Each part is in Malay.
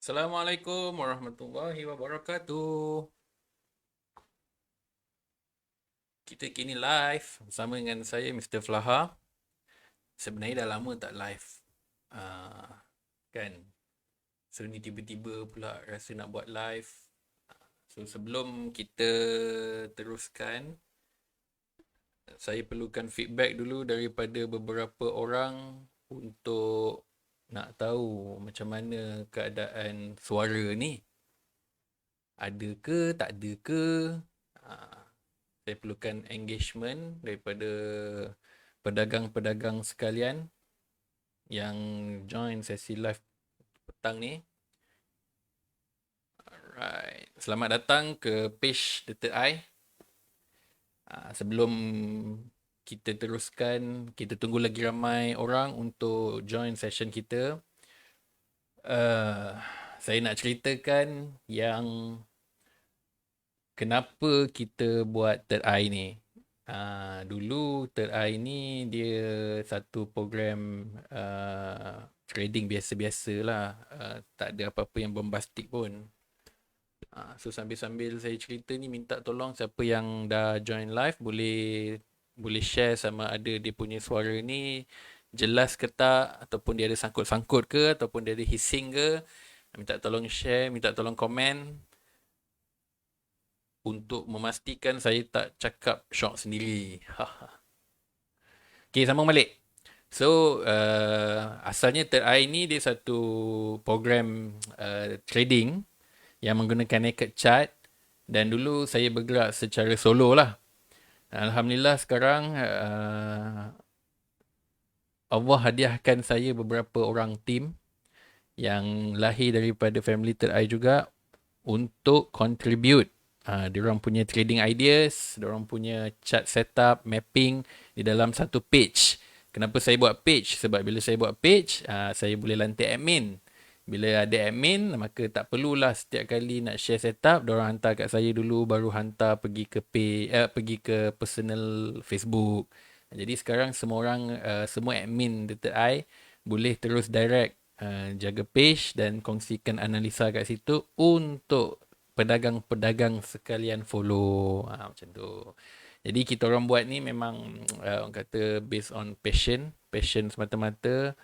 Assalamualaikum warahmatullahi wabarakatuh. Kita kini live bersama dengan saya Mr. Flaha. Sebenarnya dah lama tak live. Ah, kan. So ni tiba-tiba pula rasa nak buat live. So sebelum kita teruskan, saya perlukan feedback dulu daripada beberapa orang untuk nak tahu macam mana keadaan suara ni. Ada ke, tak ada ke? Ah, saya perlukan engagement daripada pedagang-pedagang sekalian yang join sesi live petang ni. Alright. Selamat datang ke page The Third Eye. Sebelum kita teruskan, kita tunggu lagi ramai orang untuk join session kita. Uh, saya nak ceritakan yang kenapa kita buat Third Eye ni. Dulu Third Eye ni dia satu program trading biasa-biasa lah. Tak ada apa-apa yang bombastik pun. So sambil-sambil saya cerita ni, minta tolong siapa yang dah join live boleh share sama ada dia punya suara ni jelas ke tak, ataupun dia ada sangkut-sangkut ke, ataupun dia ada hissing ke. Minta tolong share, minta tolong komen untuk memastikan saya tak cakap syok sendiri. Okay, sambung balik. So, asalnya Third Eye ni dia satu program trading yang menggunakan naked chart, dan dulu saya bergerak secara solo lah. Alhamdulillah sekarang Allah hadiahkan saya beberapa orang tim yang lahir daripada family Third Eye juga untuk contribute diorang punya trading ideas, diorang punya chart setup, mapping di dalam satu page. Kenapa saya buat page? Sebab bila saya buat page, saya boleh lantik admin. Bila ada admin, maka tak perlulah setiap kali nak share setup, diorang hantar kat saya dulu, baru hantar pergi ke pergi ke personal Facebook. Jadi sekarang semua orang, semua admin The Third Eye boleh terus direct jaga page dan kongsikan analisa kat situ untuk pedagang-pedagang sekalian follow. Macam tu. Jadi kita orang buat ni memang orang kata based on passion semata-mata.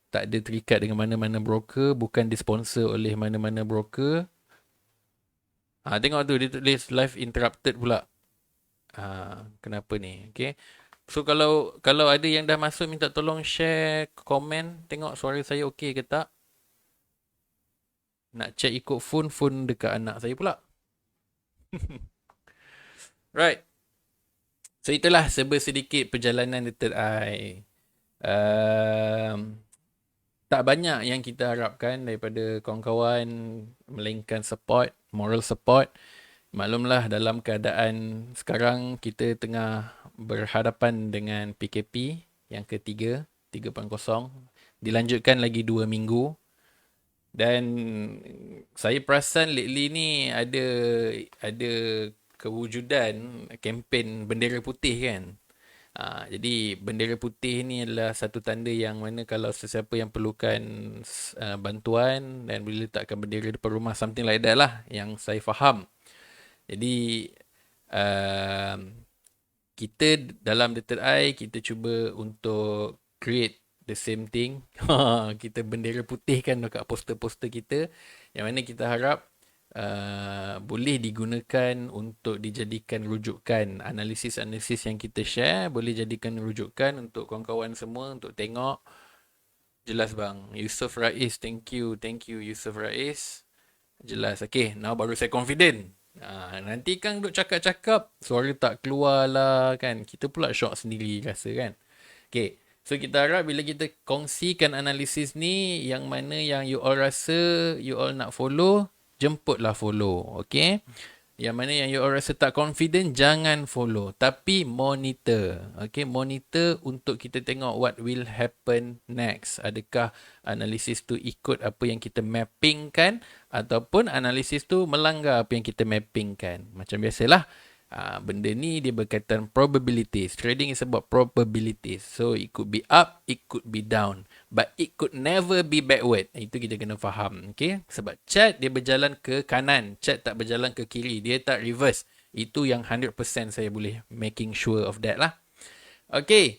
Tak ada terikat dengan mana-mana broker, bukan disponsor oleh mana-mana broker. Tengok tu dia tulis live interrupted pula. Kenapa ni? Okay. So kalau ada yang dah masuk, minta tolong share, komen, tengok suara saya okey ke tak. Nak check ikut phone dekat anak saya pula. Right. So itulah sedikit perjalanan The Third Eye. Tak banyak yang kita harapkan daripada kawan-kawan, melainkan support, moral support. Maklumlah dalam keadaan sekarang kita tengah berhadapan dengan PKP yang ketiga, 3.0. Dilanjutkan lagi 2 minggu. Dan saya perasan lately ni ada kewujudan kempen bendera putih kan. Jadi bendera putih ni adalah satu tanda yang mana kalau sesiapa yang perlukan bantuan dan boleh letakkan bendera depan rumah, something like that lah yang saya faham. Jadi kita dalam The Third Eye, kita cuba untuk create the same thing. Kita bendera putih kan dekat poster-poster kita, yang mana kita harap boleh digunakan untuk dijadikan rujukan. Analisis-analisis yang kita share boleh jadikan rujukan untuk kawan-kawan semua untuk tengok. Jelas bang. Yusof Rais, thank you Yusof Rais. Jelas. Okay, now baru saya confident. Nanti kan duk cakap-cakap, suara tak keluar lah kan. Kita pula shock sendiri rasa kan. Okay, so kita harap bila kita kongsikan analisis ni, yang mana yang you all rasa you all nak follow, jemputlah follow. Okay. Yang mana yang you all rasa tak confident, jangan follow. Tapi monitor. Okay, monitor untuk kita tengok what will happen next. Adakah analisis tu ikut apa yang kita mappingkan, ataupun analisis tu melanggar apa yang kita mappingkan. Macam biasalah, Benda ni dia berkaitan probabilities. Trading is about probabilities. So it could be up, it could be down. But it could never be backward. Itu kita kena faham. Okay? Sebab chart dia berjalan ke kanan. Chart tak berjalan ke kiri. Dia tak reverse. Itu yang 100% saya boleh making sure of that lah. Okay.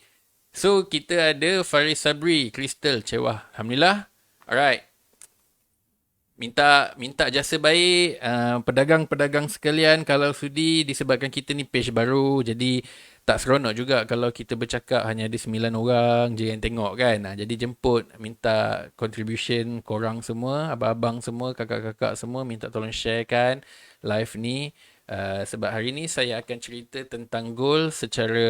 So kita ada Faris Sabri, Crystal, Cewah. Alhamdulillah. Alright. Minta jasa baik pedagang-pedagang sekalian kalau sudi, disebabkan kita ni page baru, jadi tak seronok juga kalau kita bercakap hanya ada 9 orang je yang tengok kan. Jadi jemput, minta contribution korang semua, abang-abang semua, kakak-kakak semua, minta tolong sharekan live ni. Sebab hari ni saya akan cerita tentang goal secara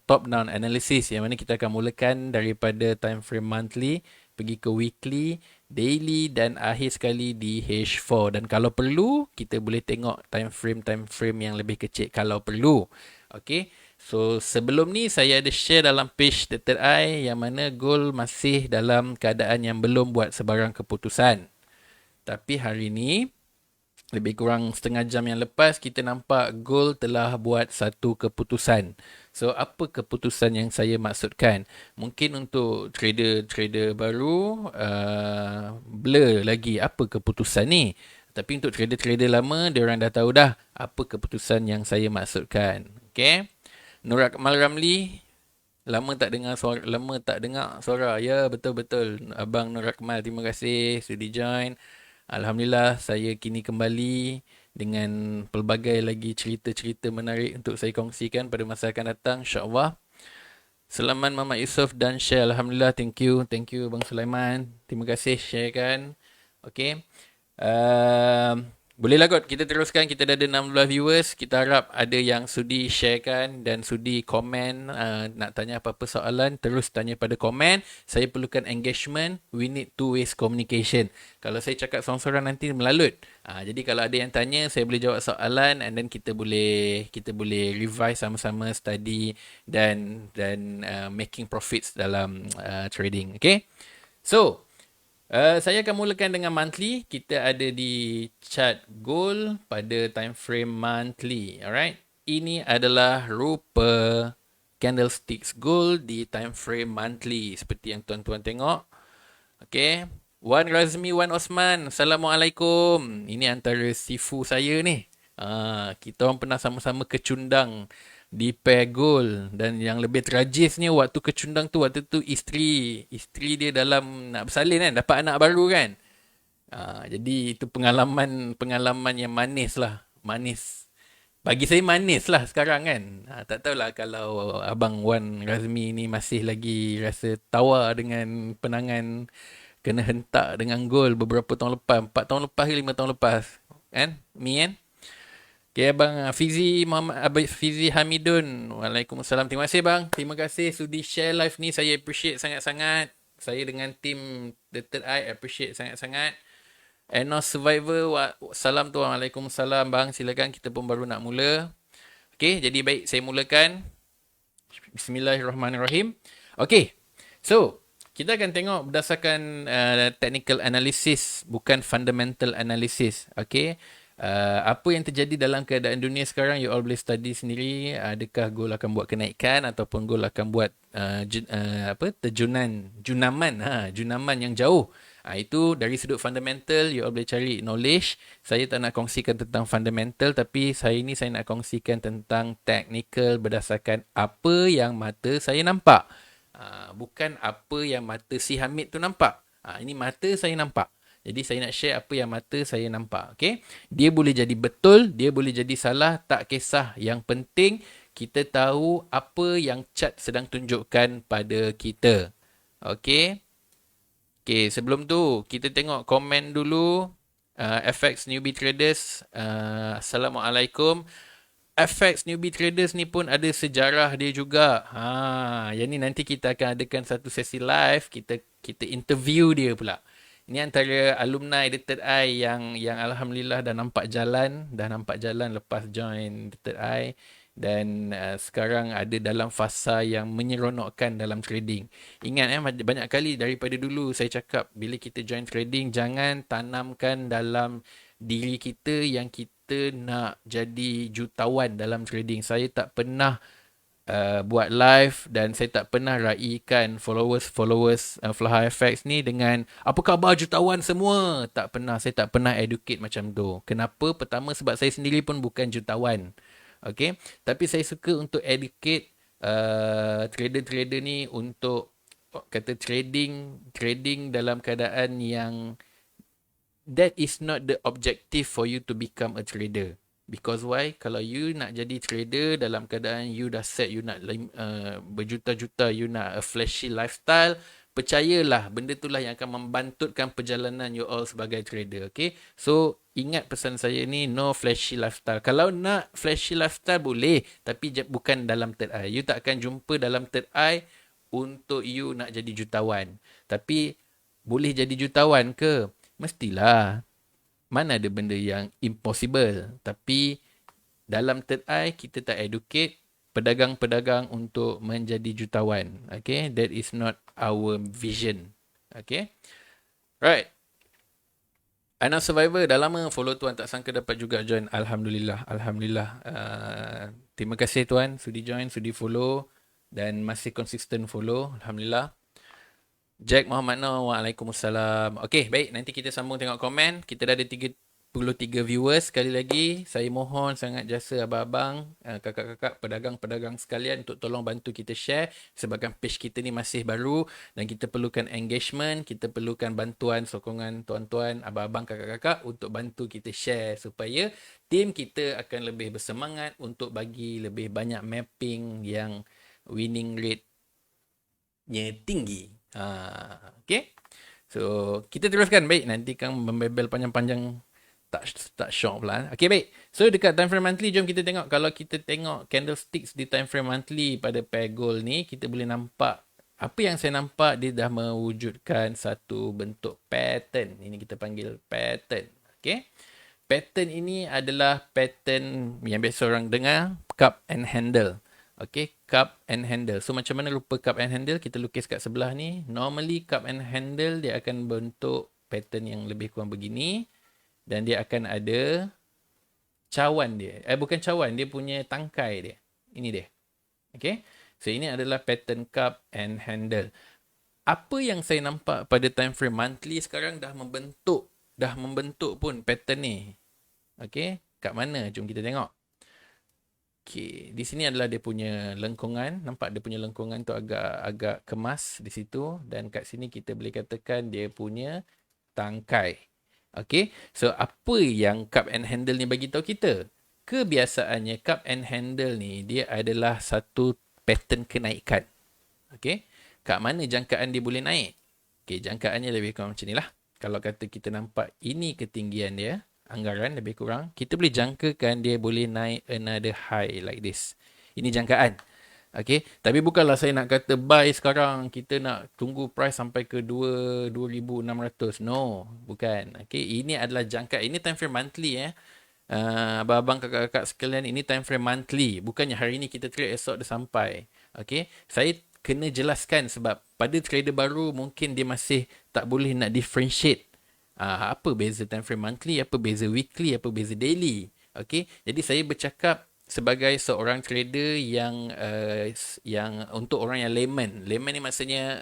top down analysis, yang mana kita akan mulakan daripada time frame monthly pergi ke weekly, daily dan akhir sekali di H4. Dan kalau perlu, kita boleh tengok time frame yang lebih kecil kalau perlu. Okay. So sebelum ni saya ada share dalam page The Third Eye yang mana goal masih dalam keadaan yang belum buat sebarang keputusan. Tapi hari ni, lebih kurang setengah jam yang lepas, kita nampak Gold telah buat satu keputusan. So, apa keputusan yang saya maksudkan? Mungkin untuk trader-trader baru, blur lagi apa keputusan ni. Tapi untuk trader-trader lama, diorang dah tahu dah apa keputusan yang saya maksudkan. Okay? Nur Akmal Ramli, lama tak dengar suara. Ya, betul-betul. Abang Nur Akmal, terima kasih sudi join. Alhamdulillah, saya kini kembali dengan pelbagai lagi cerita-cerita menarik untuk saya kongsikan pada masa akan datang, insyaAllah. Selamat Muhammad Yusof dan share. Alhamdulillah, thank you Bang Sulaiman. Terima kasih sharekan. Okay. Bolehlah kot, kita teruskan. Kita dah ada 16 viewers. Kita harap ada yang sudi sharekan dan sudi komen. Nak tanya apa-apa soalan, terus tanya pada komen. Saya perlukan engagement. We need two ways communication. Kalau saya cakap seorang-seorang nanti melalut. Jadi kalau ada yang tanya, saya boleh jawab soalan, and then kita boleh revise sama-sama, study dan making profits dalam trading. Okay. So, saya akan mulakan dengan monthly. Kita ada di chart gold pada time frame monthly. Alright. Ini adalah rupa candlesticks gold di time frame monthly. Seperti yang tuan-tuan tengok. Okay. Wan Razmi, Wan Osman. Assalamualaikum. Ini antara sifu saya ni. Kita orang pernah sama-sama kecundang di pair gold. Dan yang lebih tragisnya, waktu kecundang tu, waktu tu isteri dia dalam nak bersalin kan, dapat anak baru kan. Jadi itu pengalaman yang manis lah. Manis. Bagi saya manis lah sekarang kan. Tak tahulah kalau Abang Wan Razmi ni masih lagi rasa tawa dengan penangan kena hentak dengan gold beberapa tahun lepas. 4 tahun lepas ke 5 tahun lepas. Kan? Mi kan? Okay, Abang Fizi Hamidun. Waalaikumsalam. Terima kasih bang. Terima kasih sudi share live ni. Saya appreciate sangat-sangat. Saya dengan tim The Third Eye appreciate sangat-sangat. Enos Survivor. Salam tuan. Waalaikumsalam bang. Silakan, kita pun baru nak mula. Okay, jadi baik, saya mulakan. Bismillahirrahmanirrahim. Okay, so kita akan tengok berdasarkan technical analysis, bukan fundamental analysis. Okay. Apa yang terjadi dalam keadaan dunia sekarang, you all boleh study sendiri. Adakah gold akan buat kenaikan ataupun gold akan buat junaman yang jauh. Itu dari sudut fundamental, you all boleh cari knowledge. Saya tak nak kongsikan tentang fundamental, tapi saya nak kongsikan tentang technical berdasarkan apa yang mata saya nampak. Bukan apa yang mata si Hamid tu nampak. Ini mata saya nampak. Jadi saya nak share apa yang mata saya nampak. Okay? Dia boleh jadi betul, dia boleh jadi salah, tak kisah. Yang penting kita tahu apa yang chart sedang tunjukkan pada kita. Okay? Okay, sebelum tu kita tengok komen dulu. FX Newbie Traders. Assalamualaikum. FX Newbie Traders ni pun ada sejarah dia juga. Yang ni nanti kita akan adakan satu sesi live. Kita interview dia pula. Ini antara alumni The Third Eye yang alhamdulillah dah nampak jalan lepas join The Third Eye, dan sekarang ada dalam fasa yang menyeronokkan dalam trading. Ingat banyak kali daripada dulu saya cakap, bila kita join trading, jangan tanamkan dalam diri kita yang kita nak jadi jutawan dalam trading. Saya tak pernah buat live dan saya tak pernah raikan followers Flaha FX ni dengan apa khabar jutawan semua. Tak pernah. Saya tak pernah educate macam tu. Kenapa? Pertama sebab saya sendiri pun bukan jutawan. Okay. Tapi saya suka untuk educate trader-trader ni untuk kata trading dalam keadaan yang that is not the objective for you to become a trader. Because why? Kalau you nak jadi trader dalam keadaan you dah set, you nak berjuta-juta, you nak a flashy lifestyle, percayalah, benda itulah yang akan membantutkan perjalanan you all sebagai trader. Okay? So, ingat pesan saya ni, no flashy lifestyle. Kalau nak flashy lifestyle boleh, tapi bukan dalam third eye. You tak akan jumpa dalam third eye untuk you nak jadi jutawan. Tapi, boleh jadi jutawan ke? Mestilah. Mana ada benda yang impossible. Tapi dalam third eye kita tak educate pedagang-pedagang untuk menjadi jutawan. Okay. That is not our vision. Okay. Right. Anak Survivor dah lama follow tuan, tak sangka dapat juga join. Alhamdulillah. Alhamdulillah. Terima kasih tuan sudi join, sudi follow dan masih konsisten follow. Alhamdulillah. Jack Muhammad Noor, Waalaikumsalam. Okey, baik. Nanti kita sambung tengok komen. Kita dah ada 33 viewers. Sekali lagi, saya mohon sangat jasa abang-abang, kakak-kakak, pedagang-pedagang sekalian untuk tolong bantu kita share. Sebabkan page kita ni masih baru dan kita perlukan engagement. Kita perlukan bantuan, sokongan tuan-tuan, abang-abang, kakak-kakak untuk bantu kita share supaya tim kita akan lebih bersemangat untuk bagi lebih banyak mapping yang winning rate-nya tinggi. Okay. So, kita teruskan. Baik, nanti kan membebel panjang-panjang tak syok pula. Okay, baik. So, dekat time frame monthly, jom kita tengok. Kalau kita tengok candlesticks di time frame monthly pada pair gold ni, kita boleh nampak, apa yang saya nampak, dia dah mewujudkan satu bentuk pattern. Ini kita panggil pattern. Okay. Pattern ini adalah pattern yang biasa orang dengar, cup and handle. Okay, cup and handle. So, macam mana rupa cup and handle? Kita lukis kat sebelah ni. Normally, cup and handle, dia akan bentuk pattern yang lebih kurang begini. Dan dia akan ada cawan dia. Bukan cawan, dia punya tangkai dia. Ini dia. Okay. So, ini adalah pattern cup and handle. Apa yang saya nampak pada time frame monthly sekarang dah membentuk pun pattern ni. Okay. Kat mana? Jom kita tengok. Okay, di sini adalah dia punya lengkungan. Nampak dia punya lengkungan tu agak kemas di situ. Dan kat sini kita boleh katakan dia punya tangkai. Okay, so apa yang cup and handle ni bagi tahu kita? Kebiasaannya cup and handle ni dia adalah satu pattern kenaikan. Okay, kat mana jangkaan dia boleh naik? Okay, jangkaannya lebih kurang macam ni lah. Kalau kata kita nampak ini ketinggian dia, anggaran lebih kurang, kita boleh jangkakan dia boleh naik another high like this. Ini jangkaan. Okay. Tapi bukanlah saya nak kata buy sekarang, kita nak tunggu price sampai ke 2,600. No, bukan. Okay. Ini adalah jangkaan. Ini time frame monthly abang-abang, kakak-kakak sekalian, ini time frame monthly. Bukannya hari ni kita trade, esok dah sampai. Okay. Saya kena jelaskan sebab pada trader baru mungkin dia masih tak boleh nak differentiate. Apa beza time frame monthly, apa beza weekly, apa beza daily. Okay. Jadi saya bercakap sebagai seorang trader yang untuk orang yang layman. Layman ni maksudnya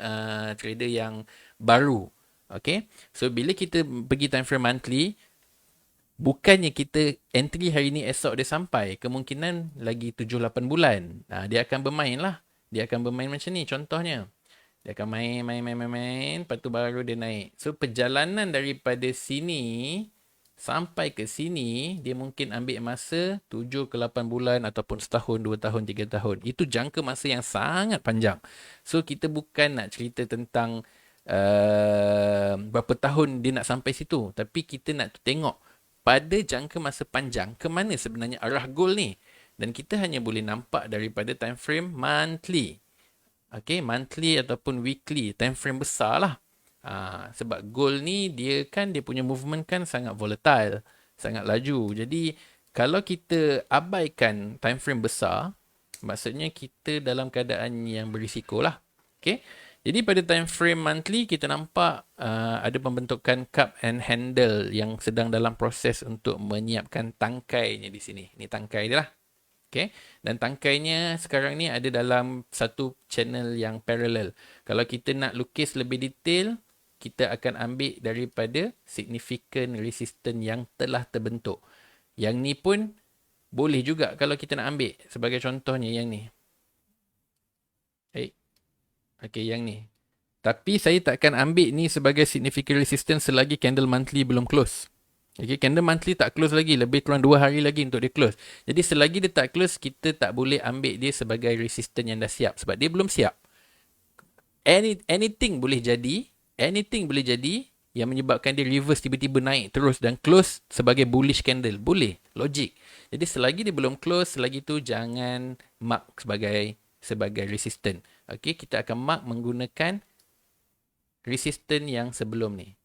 trader yang baru. Okay. So bila kita pergi time frame monthly, bukannya kita entry hari ni esok dia sampai. Kemungkinan lagi 7-8 bulan. Dia akan bermain lah. Dia akan bermain macam ni contohnya. Dia akan main. Lepas tu baru dia naik. So, perjalanan daripada sini sampai ke sini, dia mungkin ambil masa 7 ke 8 bulan ataupun setahun, 2 tahun, 3 tahun. Itu jangka masa yang sangat panjang. So, kita bukan nak cerita tentang berapa tahun dia nak sampai situ. Tapi kita nak tengok pada jangka masa panjang, ke mana sebenarnya arah goal ni. Dan kita hanya boleh nampak daripada time frame monthly. Okay, monthly ataupun weekly, time frame besar lah. Sebab gold ni dia punya movement kan sangat volatile, sangat laju. Jadi kalau kita abaikan time frame besar, maksudnya kita dalam keadaan yang berisiko lah. Okay, Jadi pada time frame monthly kita nampak ada pembentukan cup and handle yang sedang dalam proses untuk menyiapkan tangkainya di sini. Ini tangkai dia lah. Okay. Dan tangkainya sekarang ni ada dalam satu channel yang parallel. Kalau kita nak lukis lebih detail, kita akan ambil daripada significant resistance yang telah terbentuk. Yang ni pun boleh juga kalau kita nak ambil. Sebagai contohnya yang ni. Okay, yang ni. Tapi saya takkan ambil ni sebagai significant resistance selagi candle monthly belum close. Okay, candle monthly tak close lagi. Lebih kurang 2 hari lagi untuk dia close. Jadi selagi dia tak close, kita tak boleh ambil dia sebagai resistance yang dah siap. Sebab dia belum siap. Anything boleh jadi. Anything boleh jadi yang menyebabkan dia reverse tiba-tiba naik terus dan close sebagai bullish candle. Boleh. Logik. Jadi selagi dia belum close, selagi tu jangan mark sebagai resistance. Okay, kita akan mark menggunakan resistance yang sebelum ni.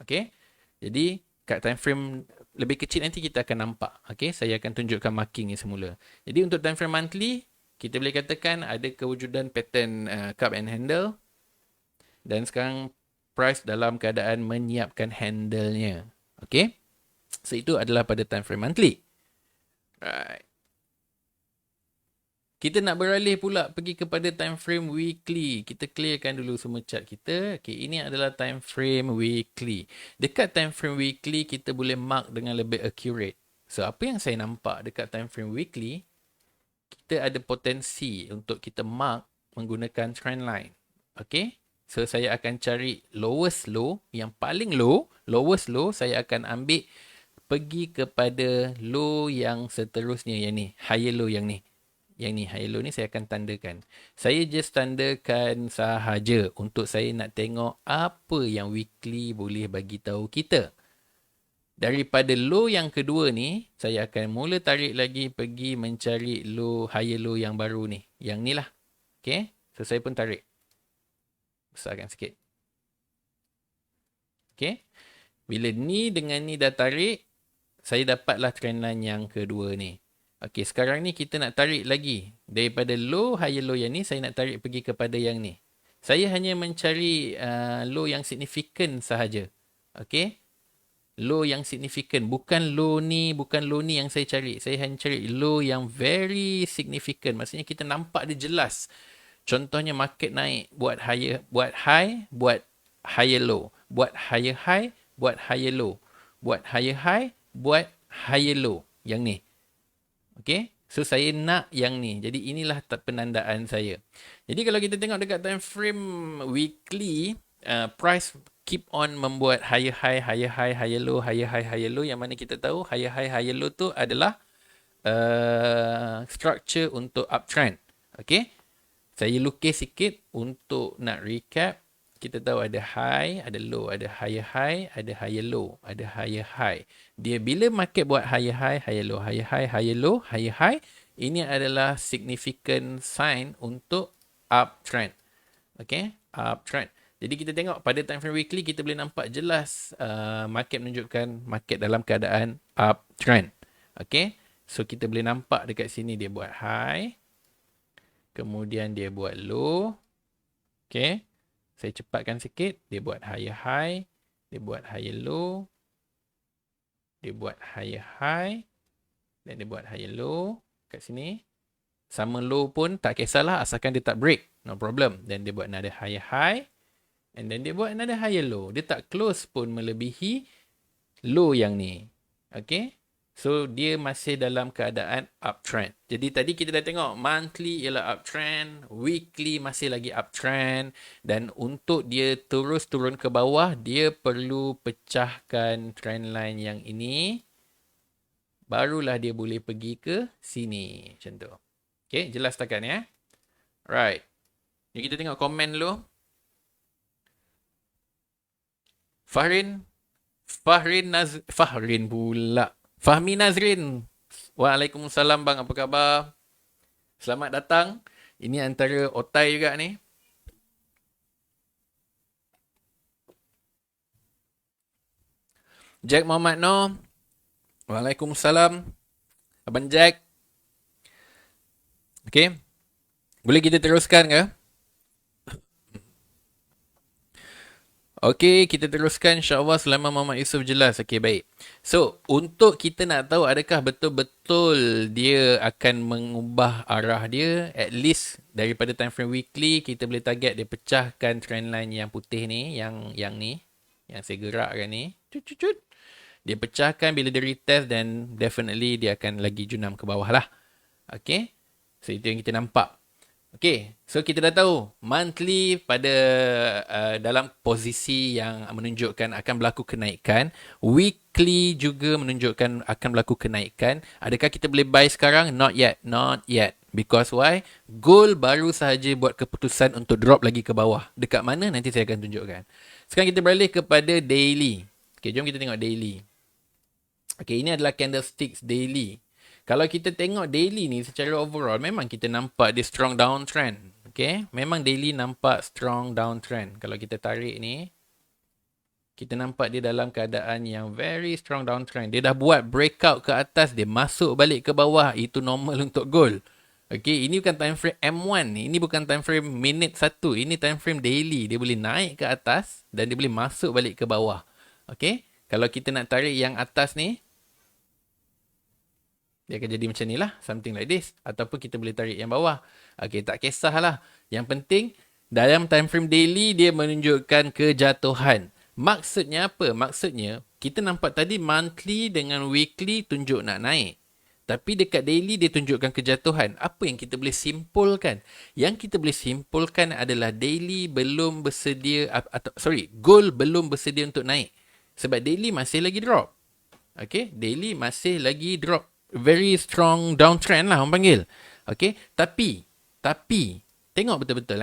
Okay. Jadi kat time frame lebih kecil nanti kita akan nampak. Okay. Saya akan tunjukkan marking ni semula. Jadi untuk time frame monthly, kita boleh katakan ada kewujudan pattern cup and handle. Dan sekarang price dalam keadaan menyiapkan handle-nya. Okay. So itu adalah pada time frame monthly. Right. Kita nak beralih pula pergi kepada time frame weekly. Kita clearkan dulu semua chart kita. Okay, ini adalah time frame weekly. Dekat time frame weekly, kita boleh mark dengan lebih accurate. So, apa yang saya nampak dekat time frame weekly, kita ada potensi untuk kita mark menggunakan trend line. Okay, so saya akan cari lowest low, yang paling low, lowest low, saya akan ambil pergi kepada low yang seterusnya, yang ni, higher low yang ni. Yang ni, high low ni saya akan tandakan. Saya just tandakan sahaja untuk saya nak tengok apa yang weekly boleh bagi tahu kita. Daripada low yang kedua ni, saya akan mula tarik lagi pergi mencari low, higher low yang baru ni. Yang ni lah. Okay. So, saya pun tarik. Besarkan sikit. Okay. Bila ni dengan ni dah tarik, saya dapatlah trendline yang kedua ni. Okey, sekarang ni kita nak tarik lagi. Daripada low, higher low yang ni, saya nak tarik pergi kepada yang ni. Saya hanya mencari low yang signifikan sahaja. Okey. Low yang signifikan. Bukan low ni yang saya cari. Saya hanya cari low yang very significant. Maksudnya kita nampak dia jelas. Contohnya market naik. Buat high, buat higher low. Buat higher high, buat higher low. Buat higher high, buat higher low. Yang ni. Okay. So, saya nak yang ni. Jadi, inilah penandaan saya. Jadi, kalau kita tengok dekat time frame weekly, price keep on membuat higher high, higher high, higher low, higher high, higher low. Yang mana kita tahu higher high, higher low tu adalah structure untuk uptrend. Okay. Saya lukis sikit untuk nak recap. Kita tahu ada high, ada low, ada higher high, ada higher low, ada higher high. Dia bila market buat higher high, higher low, higher high, higher low, higher high, ini adalah significant sign untuk uptrend. Okay, uptrend. Jadi kita tengok pada time frame weekly kita boleh nampak jelas market menunjukkan market dalam keadaan uptrend. Okay, so kita boleh nampak dekat sini dia buat high, kemudian dia buat low. Okay. Saya cepatkan sikit. Dia buat higher high. Dia buat higher low. Dia buat higher high. Dan dia buat higher low. Kat sini. Sama low pun tak kisahlah. Asalkan dia tak break. No problem. Dan dia buat another higher high. And then dia buat another higher low. Dia tak close pun melebihi low yang ni. Okay. So, dia masih dalam keadaan uptrend. Jadi, tadi kita dah tengok monthly ialah uptrend, weekly masih lagi uptrend. Dan untuk dia terus turun ke bawah, dia perlu pecahkan trendline yang ini. Barulah dia boleh pergi ke sini. Macam tu. Okay, jelas takan ya? Right. Jadi, kita tengok komen dulu. Fahrin pula. Fahmi Nazrin. Waalaikumsalam bang, apa khabar? Selamat datang. Ini antara otai juga ni. Jack Muhammad Noor. Waalaikumsalam. Abang Jack. Okay. Boleh kita teruskan ke? Okey, kita teruskan insya-Allah selama Muhammad Yusof jelas. Okey, baik. So, untuk kita nak tahu adakah betul-betul dia akan mengubah arah dia, at least daripada time frame weekly, kita boleh target dia pecahkan trendline yang putih ni, yang ni, yang saya gerakkan ni. Cut cut cut. Dia pecahkan bila dia retest dan definitely dia akan lagi junam ke bawah lah. Okey. So, itu yang kita nampak. Okay, so kita dah tahu monthly pada dalam posisi yang menunjukkan akan berlaku kenaikan. Weekly juga menunjukkan akan berlaku kenaikan. Adakah kita boleh buy sekarang? Not yet, not yet. Because why? Gold baru sahaja buat keputusan untuk drop lagi ke bawah. Dekat mana? Nanti saya akan tunjukkan. Sekarang kita beralih kepada daily. Okay, jom kita tengok daily. Okay, ini adalah candlesticks daily. Kalau kita tengok daily ni secara overall, memang kita nampak dia strong downtrend. Okay, memang daily nampak strong downtrend. Kalau kita tarik ni, kita nampak dia dalam keadaan yang very strong downtrend. Dia dah buat breakout ke atas, dia masuk balik ke bawah. Itu normal untuk gold. Okay, ini bukan time frame M1 ni. Ini bukan time frame minute 1. Ini time frame daily. Dia boleh naik ke atas dan dia boleh masuk balik ke bawah. Okay, kalau kita nak tarik yang atas ni, dia akan jadi macam ni lah. Something like this. Ataupun kita boleh tarik yang bawah. Okay, tak kisahlah. Yang penting, dalam time frame daily, dia menunjukkan kejatuhan. Maksudnya apa? Maksudnya, kita nampak tadi monthly dengan weekly tunjuk nak naik. Tapi dekat daily, dia tunjukkan kejatuhan. Apa yang kita boleh simpulkan? Yang kita boleh simpulkan adalah daily belum bersedia, gold belum bersedia untuk naik. Sebab daily masih lagi drop. Okay, daily masih lagi drop. Very strong downtrend lah orang panggil. Okay. Tapi, tengok betul-betul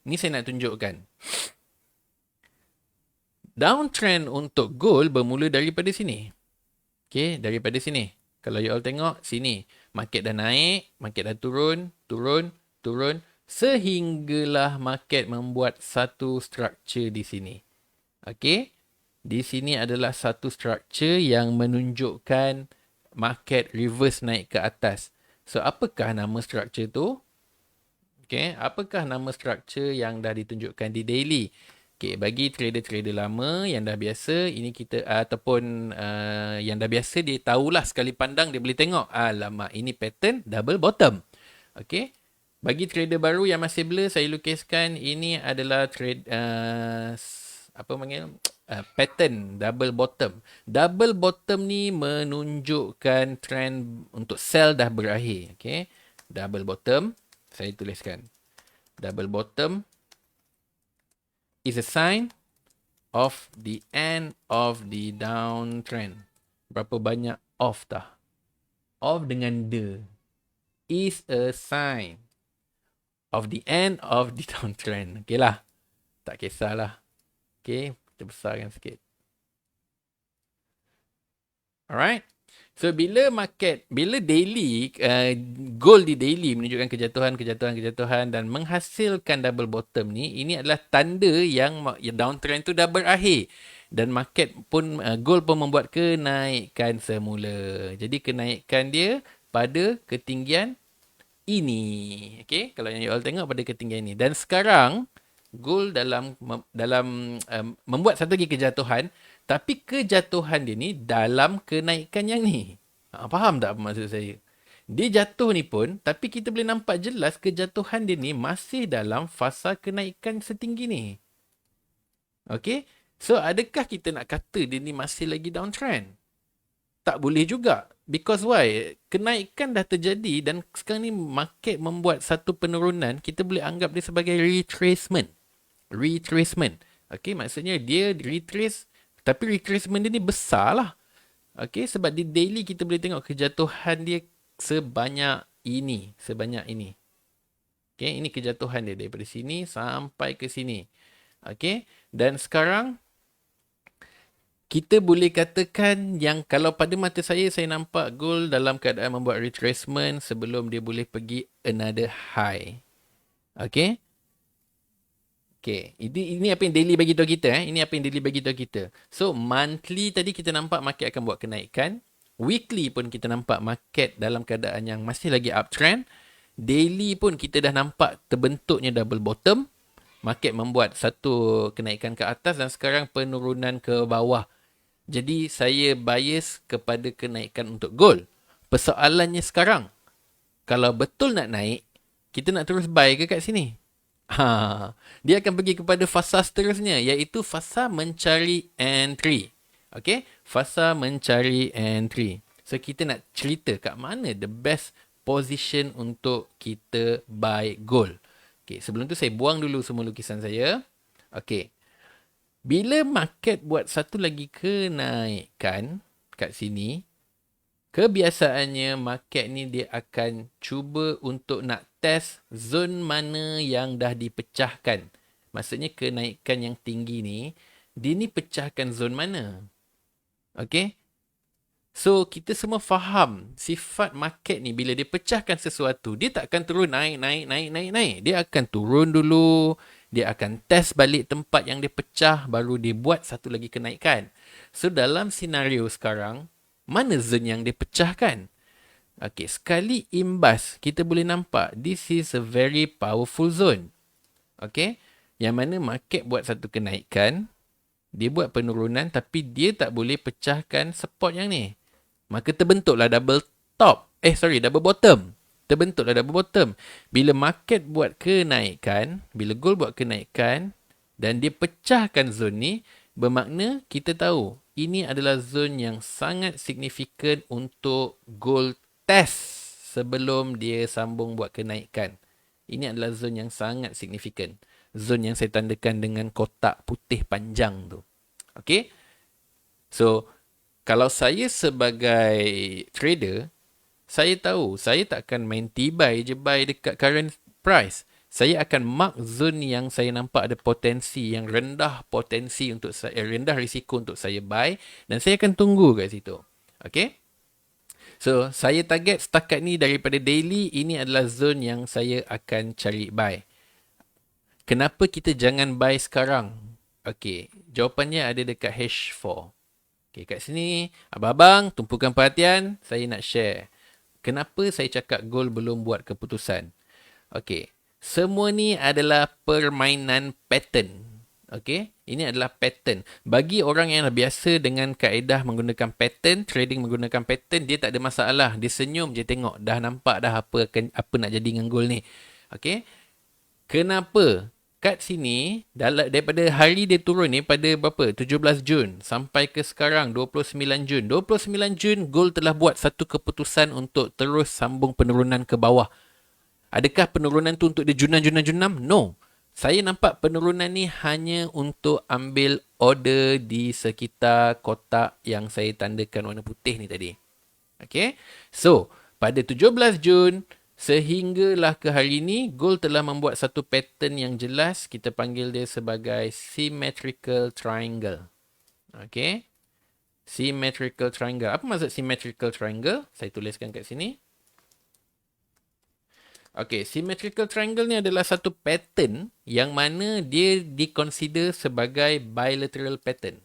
Ni saya nak tunjukkan. Downtrend untuk gold bermula daripada sini. Okay, daripada sini. Kalau you all tengok, sini. Market dah naik, market dah turun. Sehinggalah market membuat satu structure di sini. Okay. Di sini adalah satu structure yang menunjukkan market reverse naik ke atas. So, apakah nama structure tu? Okay, apakah nama structure yang dah ditunjukkan di daily? Okay, bagi trader-trader lama yang dah biasa, ini kita ataupun yang dah biasa, dia tahulah sekali pandang dia boleh tengok. Alamak, ini pattern double bottom. Okay, bagi trader baru yang masih blur, saya lukiskan ini adalah trade pattern double bottom. Double bottom ni menunjukkan trend untuk sell dah berakhir. Okay. Double bottom. Saya tuliskan. Double bottom is a sign of the end of the downtrend. Berapa banyak off dah? Off dengan the. Is a sign of the end of the downtrend. Okay lah. Tak kisahlah. Okay. Kita besarkan sikit. Alright. So, bila daily, gold di daily menunjukkan kejatuhan dan menghasilkan double bottom ni, ini adalah tanda yang downtrend tu dah berakhir. Dan market pun, gold pun membuat kenaikan semula. Jadi, kenaikan dia pada ketinggian ini. Okay, kalau yang you all tengok pada ketinggian ini. Dan sekarang, gold dalam membuat satu lagi kejatuhan, tapi kejatuhan dia ni dalam kenaikan yang ni. Faham tak apa maksud saya? Dia jatuh ni pun, tapi kita boleh nampak jelas kejatuhan dia ni masih dalam fasa kenaikan setinggi ni. Okay, so adakah kita nak kata dia ni masih lagi downtrend? Tak boleh juga. Because why? Kenaikan dah terjadi dan sekarang ni market membuat satu penurunan, kita boleh anggap dia sebagai retracement. Okay, maksudnya dia retrace, tapi retracement dia ni besar lah. Okay, sebab di daily kita boleh tengok kejatuhan dia sebanyak ini. Okay, ini kejatuhan dia daripada sini sampai ke sini. Okay, dan sekarang kita boleh katakan yang kalau pada mata saya nampak gold dalam keadaan membuat retracement sebelum dia boleh pergi another high. Okay. Okay, ini apa yang daily bagi tahu kita. Ini apa yang daily bagi tahu kita. So, monthly tadi kita nampak market akan buat kenaikan. Weekly pun kita nampak market dalam keadaan yang masih lagi uptrend. Daily pun kita dah nampak terbentuknya double bottom. Market membuat satu kenaikan ke atas dan sekarang penurunan ke bawah. Jadi saya bias kepada kenaikan untuk gold. Persoalannya sekarang, kalau betul nak naik, kita nak terus buy ke kat sini? Dia akan pergi kepada fasa seterusnya, iaitu fasa mencari entry. Okay? Fasa mencari entry. So, kita nak cerita kat mana the best position untuk kita buy gold. Okay, sebelum tu saya buang dulu semua lukisan saya. Okay. Bila market buat satu lagi kenaikan kat sini, kebiasaannya market ni dia akan cuba untuk nak test zon mana yang dah dipecahkan. Maksudnya kenaikan yang tinggi ni, dia ni pecahkan zon mana. Okay? So, kita semua faham sifat market ni bila dia pecahkan sesuatu, dia tak akan turun naik. Dia akan turun dulu, dia akan test balik tempat yang dia pecah, baru dia buat satu lagi kenaikan. So, dalam senario sekarang, mana zon yang dia pecahkan? Okay, sekali imbas, kita boleh nampak, this is a very powerful zone. Okay, yang mana market buat satu kenaikan, dia buat penurunan tapi dia tak boleh pecahkan support yang ni. Maka terbentuklah double bottom. Terbentuklah double bottom. Bila market buat kenaikan, bila gold buat kenaikan dan dia pecahkan zon ni, bermakna kita tahu ini adalah zon yang sangat signifikan untuk gold test sebelum dia sambung buat kenaikan. Ini adalah zon yang sangat signifikan. Zon yang saya tandakan dengan kotak putih panjang tu. Okay? So, kalau saya sebagai trader, saya tahu saya tak akan main tibai je buy dekat current price. Saya akan mark zone yang saya nampak ada potensi, yang rendah potensi untuk saya, rendah risiko untuk saya buy, dan saya akan tunggu kat situ. Okay? So, saya target setakat ni daripada daily, ini adalah zone yang saya akan cari buy. Kenapa kita jangan buy sekarang? Okay, jawapannya ada dekat H4. Okay, kat sini, abang-abang, tumpukan perhatian, saya nak share. Kenapa saya cakap gold belum buat keputusan? Okay, semua ni adalah permainan pattern. Okay, ini adalah pattern. Bagi orang yang dah biasa dengan kaedah menggunakan pattern, trading menggunakan pattern, dia tak ada masalah. Dia senyum je tengok, dah nampak dah apa nak jadi dengan gold ni. Okay, kenapa? Kat sini, daripada hari dia turun ni pada berapa? 17 Jun sampai ke sekarang 29 Jun. 29 Jun, gold telah buat satu keputusan untuk terus sambung penurunan ke bawah. Adakah penurunan tu untuk dia junam? No. Saya nampak penurunan ni hanya untuk ambil order di sekitar kotak yang saya tandakan warna putih ni tadi. Okay? So, pada 17 Jun, sehinggalah ke hari ini, gold telah membuat satu pattern yang jelas. Kita panggil dia sebagai symmetrical triangle. Okay. Symmetrical triangle. Apa maksud symmetrical triangle? Saya tuliskan kat sini. Okay. Symmetrical triangle ni adalah satu pattern yang mana dia diconsider sebagai bilateral pattern.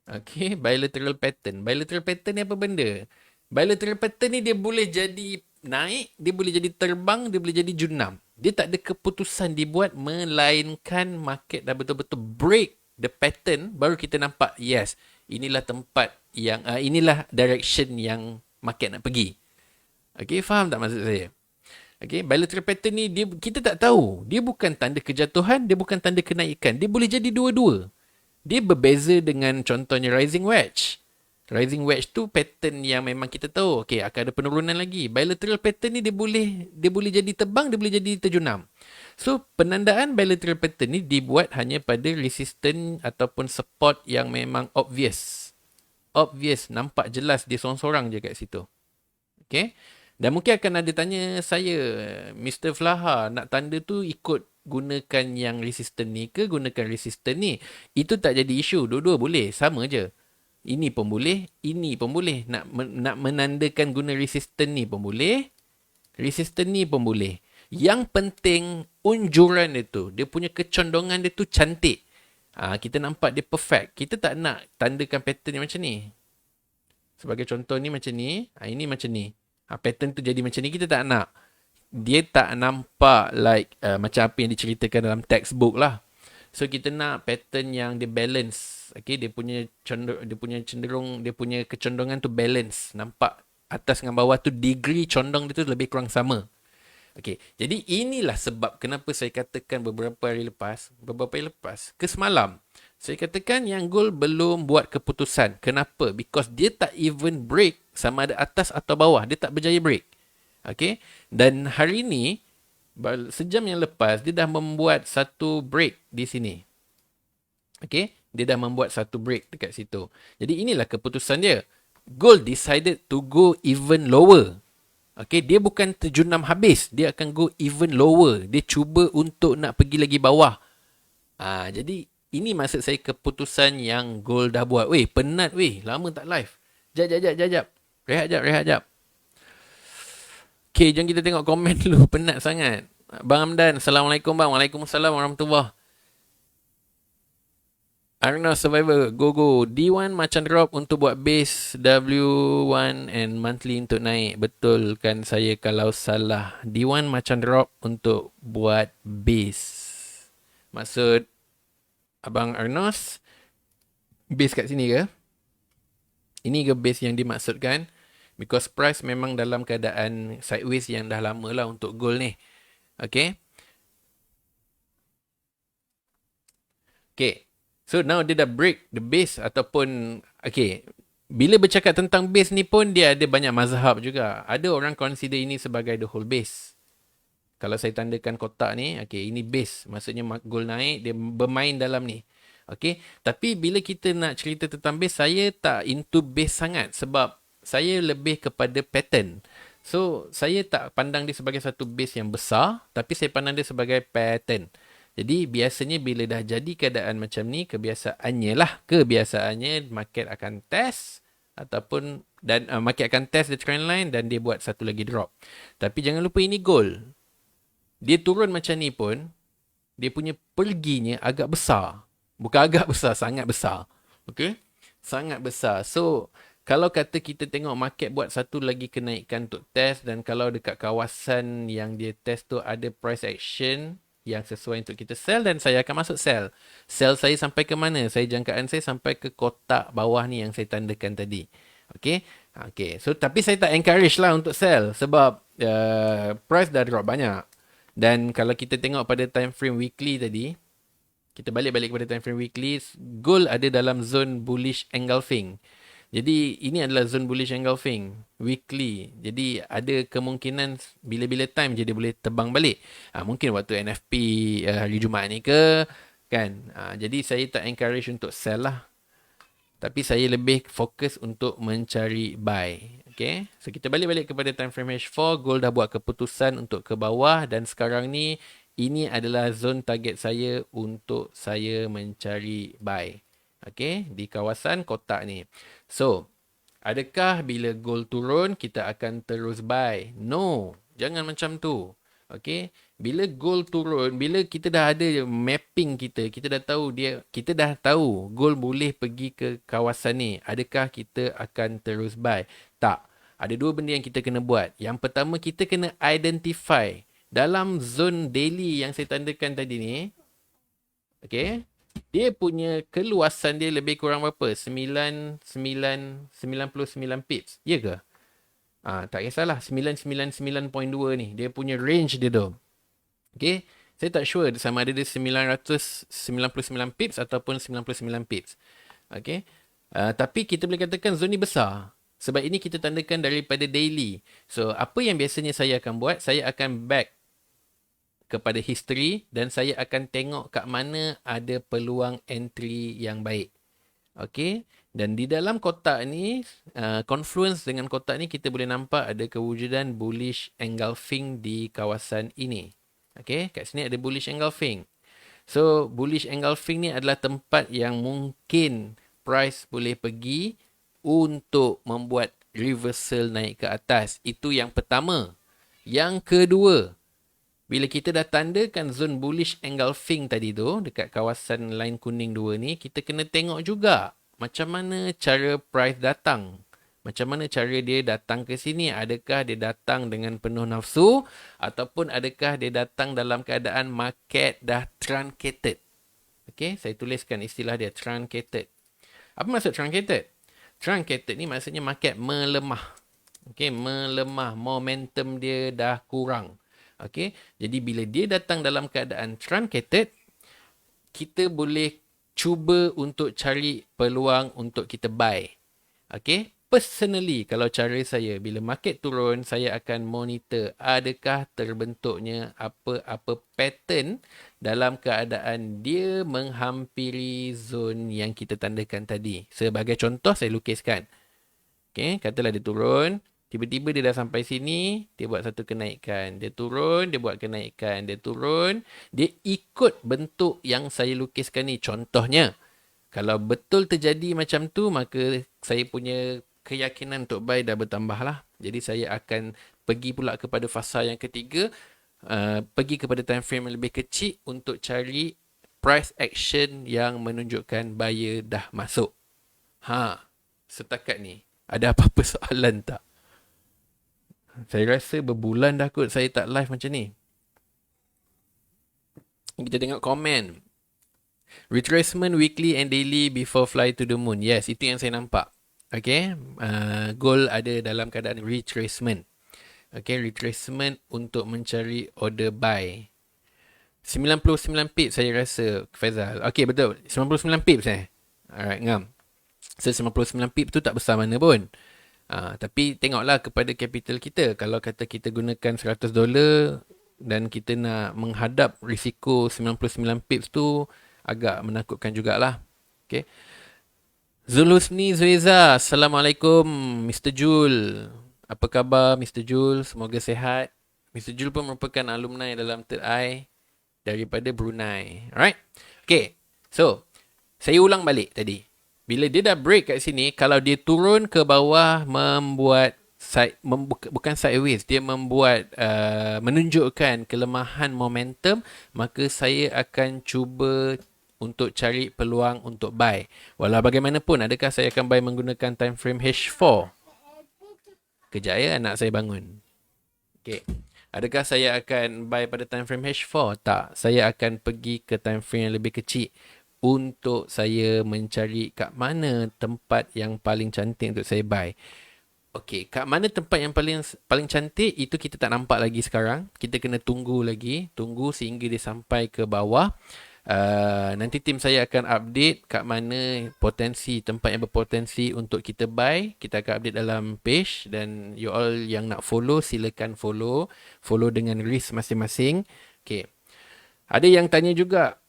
Okay. Bilateral pattern. Bilateral pattern ni apa benda? Bilateral pattern ni dia boleh jadi naik, dia boleh jadi terbang, dia boleh jadi junam. Dia tak ada keputusan dibuat, melainkan market dah betul-betul break the pattern, baru kita nampak, yes, inilah tempat yang, inilah direction yang market nak pergi. Okay, faham tak maksud saya? Okay, bilateral pattern ni, kita tak tahu. Dia bukan tanda kejatuhan, dia bukan tanda kenaikan. Dia boleh jadi dua-dua. Dia berbeza dengan contohnya rising wedge. Rising wedge tu pattern yang memang kita tahu, okay, akan ada penurunan lagi. Bilateral pattern ni dia boleh jadi terbang, dia boleh jadi terjunam. So, penandaan bilateral pattern ni dibuat hanya pada resistance ataupun support yang memang obvious. Obvious, nampak jelas dia sorang-sorang je kat situ. Okay? Dan mungkin akan ada tanya saya, Mr. Flaha, nak tanda tu ikut gunakan yang resistance ni ke gunakan resistance ni? Itu tak jadi isu, dua-dua boleh, sama je. Ini pun boleh, ini pun boleh. Nak menandakan guna resistance ni pun boleh. Resistance ni pun boleh. Yang penting unjuran dia tu, dia punya kecondongan dia tu cantik. Kita nampak dia perfect. Kita tak nak tandakan pattern yang macam ni. Sebagai contoh ni macam ni, ini macam ni. Pattern tu jadi macam ni, kita tak nak. dia tak nampak like macam apa yang diceritakan dalam textbook lah. So kita nak pattern yang dia balance. Okay, dia punya kecenderungan tu balance. Nampak atas dengan bawah tu degree condong dia tu lebih kurang sama. Okay, jadi inilah sebab kenapa saya katakan beberapa hari lepas ke semalam, saya katakan yang Gold belum buat keputusan. Kenapa? Because dia tak even break sama ada atas atau bawah. Dia tak berjaya break. Okay, dan hari ni, sejam yang lepas, dia dah membuat satu break di sini. Okay, dia dah membuat satu break dekat situ. Jadi inilah keputusan dia. Gold decided to go even lower. Okay, dia bukan terjunam habis. Dia akan go even lower. Dia cuba untuk nak pergi lagi bawah. Jadi, ini maksud saya keputusan yang Gold dah buat. Weh, penat weh. Lama tak live. Jap. Rehat jap. Okay, jom kita tengok komen dulu. Penat sangat. Bang Hamdan, Assalamualaikum bang. Waalaikumsalam warahmatullahi. Arna Survivor, go. D1 macam drop untuk buat base W1 and monthly untuk naik. Betul kan saya kalau salah. D1 macam drop untuk buat base. Maksud Abang Arnos, base kat sini ke? Ini ke base yang dimaksudkan? Because price memang dalam keadaan sideways yang dah lama lah untuk gold ni. Okay. So now dia dah break the base ataupun bila bercakap tentang base ni pun dia ada banyak mazhab juga. Ada orang consider ini sebagai the whole base. Kalau saya tandakan kotak ni, ini base. Maksudnya gold naik, dia bermain dalam ni. Tapi bila kita nak cerita tentang base, saya tak into base sangat sebab saya lebih kepada pattern. So, saya tak pandang dia sebagai satu base yang besar, tapi saya pandang dia sebagai pattern. Jadi biasanya bila dah jadi keadaan macam ni, kebiasaannya market akan test ataupun market akan test the trend line dan dia buat satu lagi drop. Tapi jangan lupa ini gold. Dia turun macam ni pun, dia punya perginya agak besar. Bukan agak besar, sangat besar. Okay? Sangat besar. So, kalau kata kita tengok market buat satu lagi kenaikan untuk test dan kalau dekat kawasan yang dia test tu ada price action yang sesuai untuk kita sell dan saya akan masuk sell. Sell saya sampai ke mana? Jangkaan saya sampai ke kotak bawah ni yang saya tandakan tadi. Okay. So, tapi saya tak encourage lah untuk sell sebab price dah drop banyak. Dan kalau kita tengok pada time frame weekly tadi, kita balik kepada time frame weekly, gold ada dalam zone bullish engulfing. Jadi, ini adalah zone bullish engulfing weekly. Jadi, ada kemungkinan bila-bila time je dia boleh terbang balik. Mungkin waktu NFP hari Jumaat ni ke, kan. Jadi, saya tak encourage untuk sell lah. Tapi, saya lebih fokus untuk mencari buy. Okay. So, kita balik kepada time frame H4. Gold dah buat keputusan untuk ke bawah. Dan sekarang ni, ini adalah zone target saya untuk saya mencari buy. Okay, di kawasan kotak ni. So, adakah bila gold turun, kita akan terus buy? No, jangan macam tu. Okay, bila gold turun, bila kita dah ada mapping kita dah tahu gold boleh pergi ke kawasan ni. Adakah kita akan terus buy? Tak. Ada dua benda yang kita kena buat. Yang pertama, kita kena identify dalam zone daily yang saya tandakan tadi ni. Okay. Dia punya keluasan dia lebih kurang berapa? 99 pips. Ya ke? Tak kisahlah. 999.2 ni. Dia punya range dia tu. Okay. Saya tak sure sama ada dia 999 pips ataupun 99 pips. Okay. Tapi kita boleh katakan zone ni besar. Sebab ini kita tandakan daripada daily. So, apa yang biasanya saya akan buat? Saya akan back kepada history dan saya akan tengok kat mana ada peluang entry yang baik. Okey, dan di dalam kotak ni, confluence dengan kotak ni kita boleh nampak ada kewujudan bullish engulfing di kawasan ini. Okey, kat sini ada bullish engulfing. So, bullish engulfing ni adalah tempat yang mungkin price boleh pergi untuk membuat reversal naik ke atas. Itu yang pertama. Yang kedua, bila kita dah tandakan zone bullish engulfing tadi tu, dekat kawasan line kuning 2 ni, kita kena tengok juga macam mana cara price datang. Macam mana cara dia datang ke sini? Adakah dia datang dengan penuh nafsu ataupun adakah dia datang dalam keadaan market dah truncated? Okey, saya tuliskan istilah dia truncated. Apa maksud truncated? Truncated ni maksudnya market melemah. Okey, melemah, momentum dia dah kurang. Okey, jadi bila dia datang dalam keadaan truncated, kita boleh cuba untuk cari peluang untuk kita buy. Okay. Personally, kalau cara saya, bila market turun, saya akan monitor adakah terbentuknya apa-apa pattern dalam keadaan dia menghampiri zon yang kita tandakan tadi. Sebagai contoh, saya lukiskan. Okay, katalah dia turun. Tiba-tiba dia dah sampai sini, dia buat satu kenaikan. Dia turun, dia buat kenaikan. Dia turun, dia ikut bentuk yang saya lukiskan ni. Contohnya, kalau betul terjadi macam tu, maka saya punya keyakinan untuk buy dah bertambah lah. Jadi saya akan pergi pula kepada fasa yang ketiga, pergi kepada time frame yang lebih kecil untuk cari price action yang menunjukkan buyer dah masuk. Setakat ni, ada apa-apa soalan tak? Saya rasa berbulan dah kot saya tak live macam ni. Kita tengok komen. Retracement weekly and daily before fly to the moon. Yes, itu yang saya nampak. Okay, goal ada dalam keadaan retracement. Okay, retracement untuk mencari order buy. 99 pips saya rasa, Faizal. Okay, betul. 99 pips Alright, ngam. So, 99 pips tu tak besar mana pun. Tapi tengoklah kepada capital kita. Kalau kata kita gunakan $100 dan kita nak menghadap risiko 99 pips tu, agak menakutkan jugalah. Okay. Zulusni Zueza, Assalamualaikum Mr. Jul. Apa khabar Mr. Jul? Semoga sihat. Mr. Jul pun merupakan alumni dalam Third Eye daripada Brunei. Alright. Okay. So, saya ulang balik tadi. Bila dia dah break kat sini, kalau dia turun ke bawah membuat bukan sideways, dia membuat menunjukkan kelemahan momentum, maka saya akan cuba untuk cari peluang untuk buy. Walau bagaimanapun, adakah saya akan buy menggunakan time frame H4? Kejap ya, anak saya bangun. Okay. Adakah saya akan buy pada time frame H4? Tak. Saya akan pergi ke time frame yang lebih kecil untuk saya mencari kat mana tempat yang paling cantik untuk saya buy. Okey, kat mana tempat yang paling cantik itu kita tak nampak lagi sekarang. Kita kena tunggu lagi, tunggu sehingga dia sampai ke bawah. Nanti tim saya akan update kat mana potensi, tempat yang berpotensi untuk kita buy. Kita akan update dalam page dan you all yang nak follow, silakan follow. Follow dengan risk masing-masing. Okay. Ada yang tanya juga,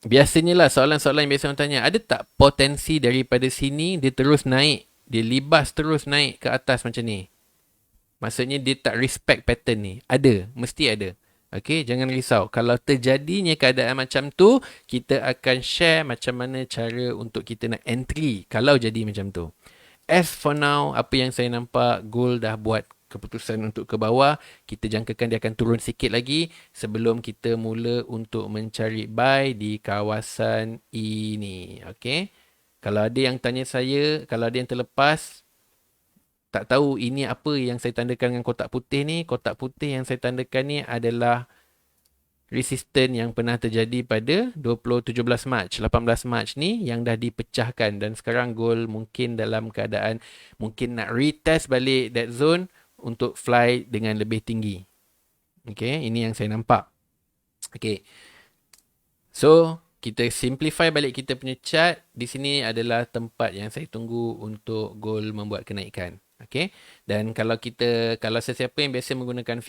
biasanya lah soalan-soalan yang biasa orang tanya, ada tak potensi daripada sini dia terus naik, dia libas terus naik ke atas macam ni? Maksudnya dia tak respect pattern ni. Ada, mesti ada. Okay, jangan risau. Kalau terjadinya keadaan macam tu, kita akan share macam mana cara untuk kita nak entry kalau jadi macam tu. As for now, apa yang saya nampak, gold dah buat keputusan untuk ke bawah. Kita jangkakan dia akan turun sikit lagi sebelum kita mula untuk mencari buy di kawasan ini. Okay. Kalau ada yang tanya saya, kalau ada yang terlepas, tak tahu ini apa yang saya tandakan dengan kotak putih ni. Kotak putih yang saya tandakan ni adalah resistance yang pernah terjadi pada 17 Mac, 18 Mac ni yang dah dipecahkan dan sekarang gold mungkin dalam keadaan mungkin nak retest balik that zone untuk fly dengan lebih tinggi. Okay, ini yang saya nampak. Okay. So, kita simplify balik kita punya chart. Di sini adalah tempat yang saya tunggu untuk gold membuat kenaikan. Okay. Dan kalau sesiapa yang biasa menggunakan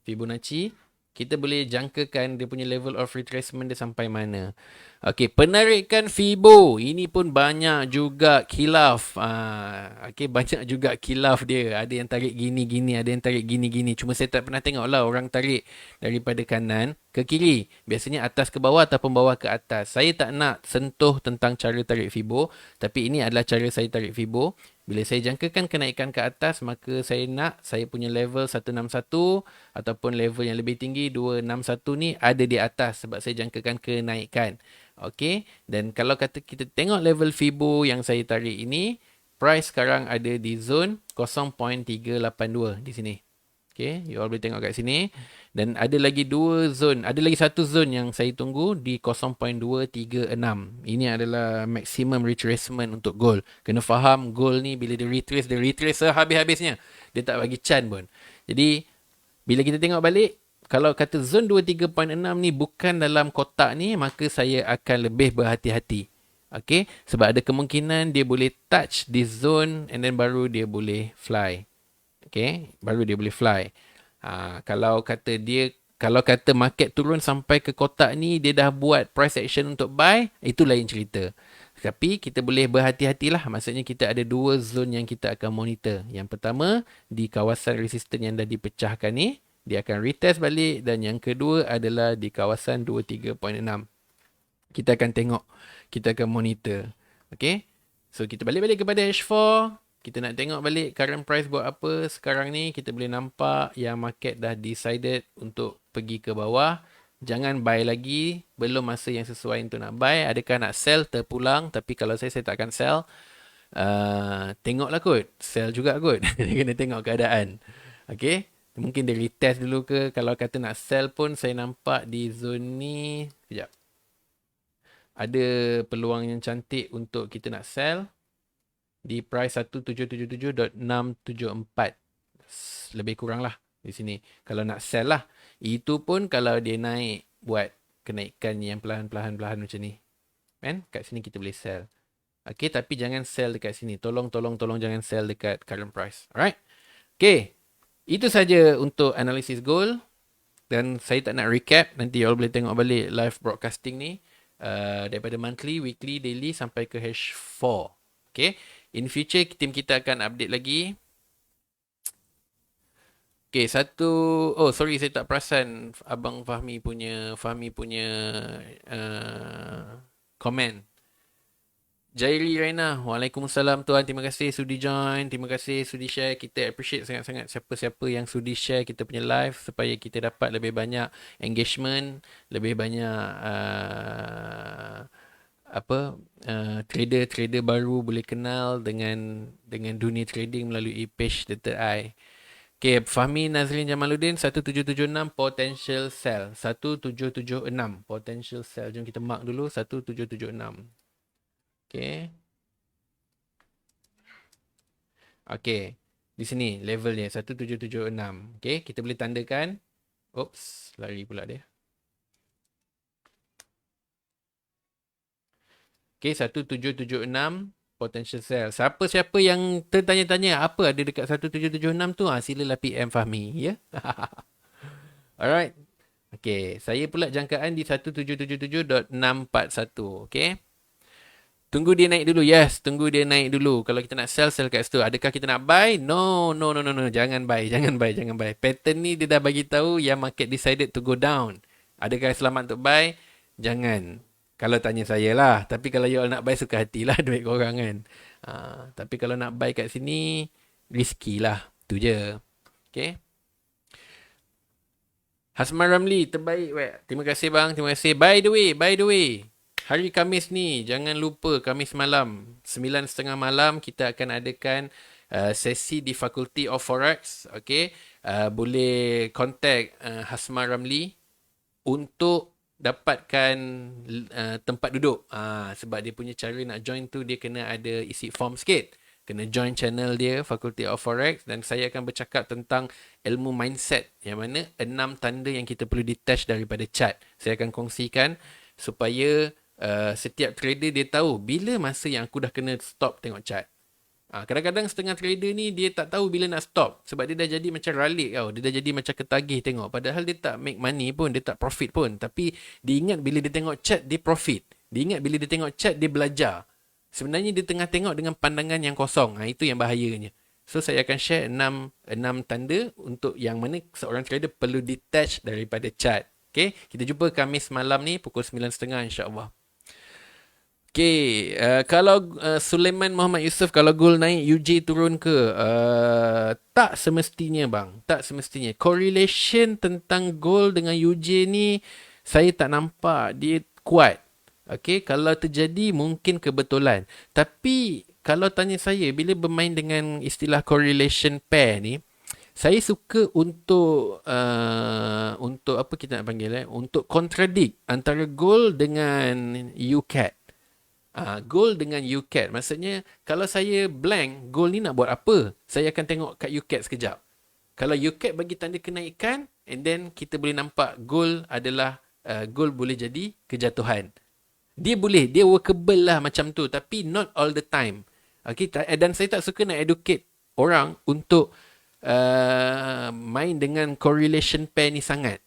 Fibonacci, kita boleh jangkakan dia punya level of retracement dia sampai mana. Okey, penarikan Fibo. Ini pun banyak juga khilaf. Okey, banyak juga khilaf dia. Ada yang tarik gini-gini, ada yang tarik gini-gini. Cuma saya tak pernah tengok lah orang tarik daripada kanan ke kiri. Biasanya atas ke bawah ataupun bawah ke atas. Saya tak nak sentuh tentang cara tarik Fibo. Tapi ini adalah cara saya tarik Fibo. Bila saya jangkakan kenaikan ke atas, maka saya nak saya punya level 161 ataupun level yang lebih tinggi 261 ni ada di atas sebab saya jangkakan kenaikan. Okey, dan kalau kata kita tengok level Fibo yang saya tarik ini, price sekarang ada di zone 0.382 di sini. Okay, you all boleh tengok kat sini. Dan ada lagi dua zone. Ada lagi satu zone yang saya tunggu di 0.236. Ini adalah maximum retracement untuk gold. Kena faham gold ni bila dia retrace sehabis-habisnya. Dia tak bagi can pun. Jadi, bila kita tengok balik, kalau kata zone 23.6 ni bukan dalam kotak ni, maka saya akan lebih berhati-hati. Okay, sebab ada kemungkinan dia boleh touch this zone and then baru dia boleh fly. Okay, baru dia boleh fly. Kalau kata market turun sampai ke kotak ni, dia dah buat price action untuk buy, itu lain cerita. Tapi kita boleh berhati-hatilah. Maksudnya kita ada dua zone yang kita akan monitor. Yang pertama, di kawasan resisten yang dah dipecahkan ni, dia akan retest balik. Dan yang kedua adalah di kawasan 23.6. Kita akan tengok. Kita akan monitor. Okay. So, kita balik-balik kepada H4. Kita nak tengok balik current price buat apa sekarang ni. Kita boleh nampak yang market dah decided untuk pergi ke bawah. Jangan buy lagi. Belum masa yang sesuai untuk nak buy. Adakah nak sell terpulang. Tapi kalau saya tak akan sell. Tengoklah kot. Sell juga kot. Kena tengok keadaan. Okay. Mungkin dia retest dulu ke. Kalau kata nak sell pun saya nampak di zone ni. Sekejap. Ada peluang yang cantik untuk kita nak sell. Di price 1777.674. Lebih kurang lah di sini. Kalau nak sell lah. Itu pun kalau dia naik buat kenaikan yang perlahan-lahan macam ni. Kan? Kat sini kita boleh sell. Okay, tapi jangan sell dekat sini. Tolong jangan sell dekat current price. Alright? Okay. Itu saja untuk analisis gold. Dan saya tak nak recap. Nanti you all boleh tengok balik live broadcasting ni. Daripada monthly, weekly, daily sampai ke H4. Okay. In future, tim kita akan update lagi. Okay, sorry, saya tak perasan Abang Fahmi punya komen. Jairi Raina, Waalaikumsalam tuan. Terima kasih sudi join. Terima kasih sudi share. Kita appreciate sangat-sangat siapa-siapa yang sudi share kita punya live supaya kita dapat lebih banyak engagement, lebih banyak trader baru boleh kenal dengan dunia trading melalui page Dr. I. Okay, Fahmi Nazrin Jamaluddin 1776 potential sell. 1776 potential sell. Jom kita mark dulu 1776. Okay. Okay. Di sini levelnya 1776. Okay, kita boleh tandakan. Oops, lari pula dia. Okay, 1776 potential sell. Siapa yang tertanya-tanya apa ada dekat 1776 tu, silalah PM Fahmi, ya. Alright. Okay, saya pula jangkaan di 1777.641. Okay. Tunggu dia naik dulu. Yes, tunggu dia naik dulu. Kalau kita nak sell kat situ. Adakah kita nak buy? No. Jangan buy. Pattern ni dia dah bagi tahu yang market decided to go down. Adakah selamat untuk buy? Jangan. Kalau tanya saya lah. Tapi kalau you all nak buy, suka hatilah duit korang kan. Tapi kalau nak buy kat sini, risky lah. Tu je. Okay. Hasman Ramli, terbaik. Terima kasih bang. Terima kasih. By the way. Hari Khamis ni, jangan lupa Khamis malam, 9.30 malam, kita akan adakan sesi di Faculty of Forex. Okay. Boleh contact Hasman Ramli untuk dapatkan tempat duduk. Sebab dia punya cara nak join tu, dia kena ada isi form sikit. Kena join channel dia, Faculty of Forex. Dan saya akan bercakap tentang ilmu mindset. Yang mana 6 tanda yang kita perlu detach daripada chart. Saya akan kongsikan supaya setiap trader dia tahu bila masa yang aku dah kena stop tengok chart. Kadang-kadang setengah trader ni dia tak tahu bila nak stop. Sebab dia dah jadi macam ralik tau. Dia dah jadi macam ketagih tengok. Padahal dia tak make money pun. Dia tak profit pun. Tapi dia ingat bila dia tengok chart dia profit. Dia ingat bila dia tengok chart dia belajar. Sebenarnya dia tengah tengok dengan pandangan yang kosong. Itu yang bahayanya. So saya akan share 6 tanda untuk yang mana seorang trader perlu detach daripada chart. Okay. Kita jumpa Khamis malam ni pukul 9.30 insyaAllah. Okay, kalau Sulaiman Muhammad Yusof, kalau gold naik, UJ turun ke? Tak semestinya bang, tak semestinya. Correlation tentang gold dengan UJ ni, saya tak nampak dia kuat. Okay, kalau terjadi mungkin kebetulan. Tapi kalau tanya saya, bila bermain dengan istilah correlation pair ni, saya suka untuk apa kita nak panggil untuk contradict antara goal dengan UCAT. Goal dengan UCAT. Maksudnya, kalau saya blank, goal ni nak buat apa? Saya akan tengok kat UCAT sekejap. Kalau UCAT bagi tanda kenaikan, and then kita boleh nampak goal adalah, goal boleh jadi kejatuhan. Dia workable lah macam tu. Tapi not all the time. Okay, dan saya tak suka nak educate orang untuk main dengan correlation pair ni sangat.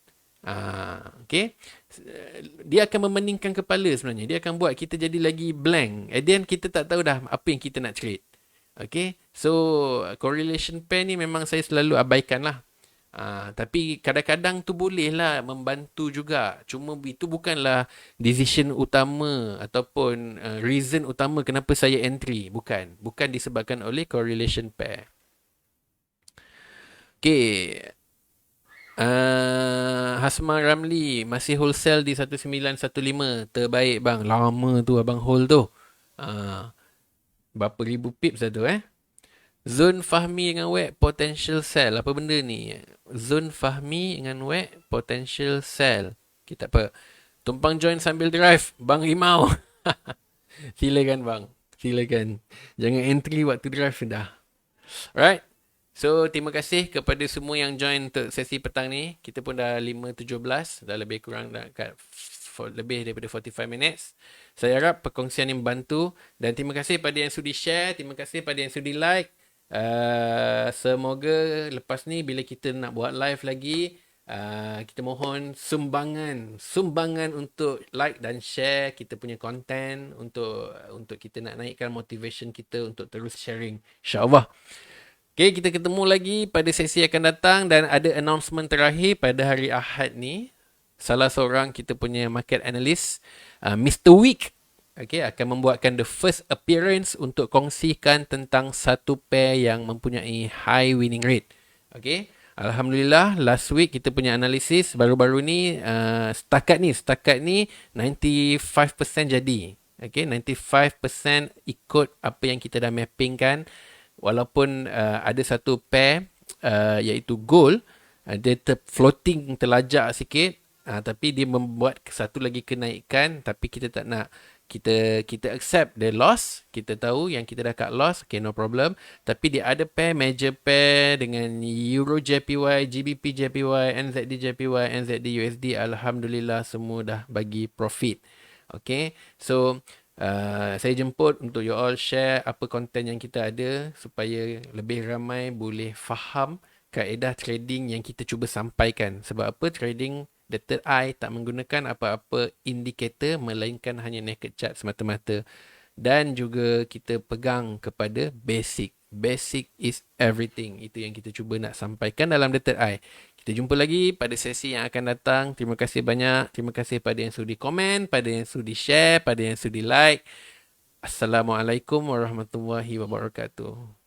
Okay. Dia akan memeningkan kepala sebenarnya. Dia akan buat kita jadi lagi blank. And then kita tak tahu dah apa yang kita nak trade. Okay. So, correlation pair ni memang saya selalu abaikan lah. Tapi kadang-kadang tu boleh lah membantu juga. Cuma itu bukanlah decision utama ataupun reason utama kenapa saya entry. Bukan. Bukan disebabkan oleh correlation pair. Okay. Hasma Ramli masih wholesale di 1915. Terbaik bang. Lama tu abang hold tu. Berapa ribu pips dah tu Zone Fahmi dengan WEC potential sell. Apa benda ni? Zone Fahmi dengan WEC potential sell. Kita apa? Tumpang join sambil drive. Bang Rimau. Silakan bang. Silakan. Jangan entry waktu drive dah. Alright. So, terima kasih kepada semua yang join untuk sesi petang ni. Kita pun dah 5.17. Dah lebih kurang dah kat lebih daripada 45 minutes. Saya harap perkongsian ini membantu. Dan terima kasih pada yang sudi share. Terima kasih pada yang sudi like. Semoga lepas ni bila kita nak buat live lagi, kita mohon sumbangan untuk like dan share kita punya content untuk kita nak naikkan motivation kita untuk terus sharing, insyaAllah. Okay, kita ketemu lagi pada sesi akan datang dan ada announcement terakhir pada hari Ahad ni. Salah seorang kita punya market analyst, Mr. Week, okay, akan membuatkan the first appearance untuk kongsikan tentang satu pair yang mempunyai high winning rate. Okay, Alhamdulillah last week kita punya analisis baru-baru ni, setakat ni 95% jadi. Okay, 95% ikut apa yang kita dah mappingkan. Walaupun ada satu pair iaitu gold, dia floating terlajak sikit, tapi dia membuat satu lagi kenaikan, tapi kita tak nak, kita accept the loss. Kita tahu yang kita dah cut loss, okay, no problem. Tapi dia ada pair, major pair dengan Euro JPY, GBP JPY, NZD JPY, NZD USD, Alhamdulillah semua dah bagi profit. Okay, so saya jemput untuk you all share apa konten yang kita ada supaya lebih ramai boleh faham kaedah trading yang kita cuba sampaikan. Sebab apa? Trading the third eye tak menggunakan apa-apa indikator melainkan hanya naked chart semata-mata. Dan juga kita pegang kepada basic. Basic is everything. Itu yang kita cuba nak sampaikan dalam the third eye. Kita jumpa lagi pada sesi yang akan datang. Terima kasih banyak. Terima kasih pada yang sudi komen, pada yang sudi share, pada yang sudi like. Assalamualaikum warahmatullahi wabarakatuh.